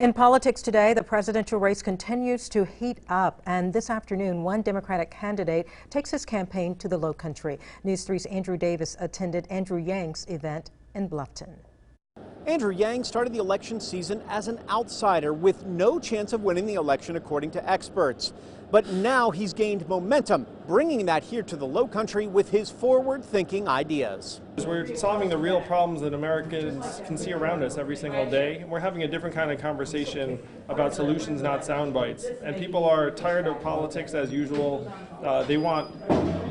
In politics today, the presidential race continues to heat up, and this afternoon, one Democratic candidate takes his campaign to the Lowcountry. News 3's Andrew Davis attended Andrew Yang's event in Bluffton. Andrew Yang started the election season as an outsider with no chance of winning the election, according to experts. But now he's gained momentum, bringing that here to the Lowcountry with his forward-thinking ideas. We're solving the real problems that Americans can see around us every single day. We're having a different kind of conversation about solutions, not sound bites. And people are tired of politics as usual. They want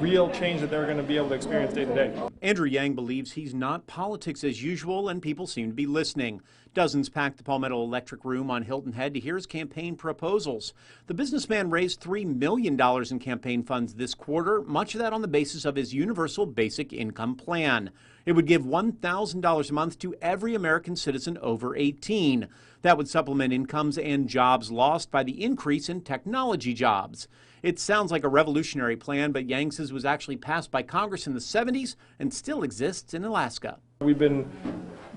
real change that they're going to be able to experience day to day. Andrew Yang believes he's not politics as usual, and people seem to be listening. Dozens packed the Palmetto Electric Room on Hilton Head to hear his campaign proposals. The businessman raised $3 million in campaign funds this quarter, much of that on the basis of his universal basic income plan. It would give $1,000 a month to every American citizen over 18. That would supplement incomes and jobs lost by the increase in technology jobs. It sounds like a revolutionary plan, but Yang says was actually passed by Congress in the 70s and still exists in Alaska. We've been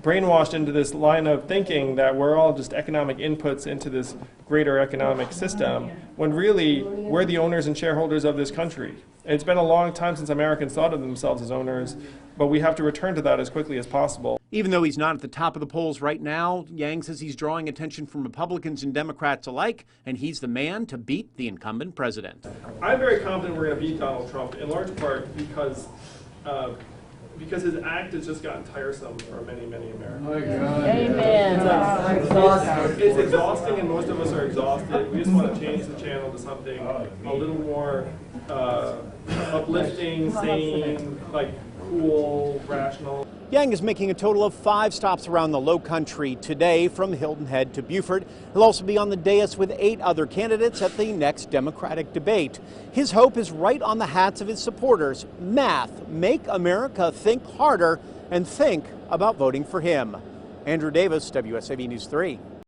brainwashed into this line of thinking that we're all just economic inputs into this greater economic system, when really we're the owners and shareholders of this country. It's been a long time since Americans thought of themselves as owners, but we have to return to that as quickly as possible. Even though he's not at the top of the polls right now, Yang says he's drawing attention from Republicans and Democrats alike, and he's the man to beat the incumbent president. I'm very confident we're going to beat Donald Trump, in large part because his act has just gotten tiresome for many, many Americans. Amen. It's exhausting, and most of us are exhausted. We just want to change the channel to something a little more uplifting, sane, like cool, rational. Yang is making a total of 5 stops around the Lowcountry today, from Hilton Head to Beaufort. He'll also be on the dais with 8 other candidates at the next Democratic debate. His hope is right on the hats of his supporters. Math, make America think harder and think about voting for him. Andrew Davis, WSAV News 3.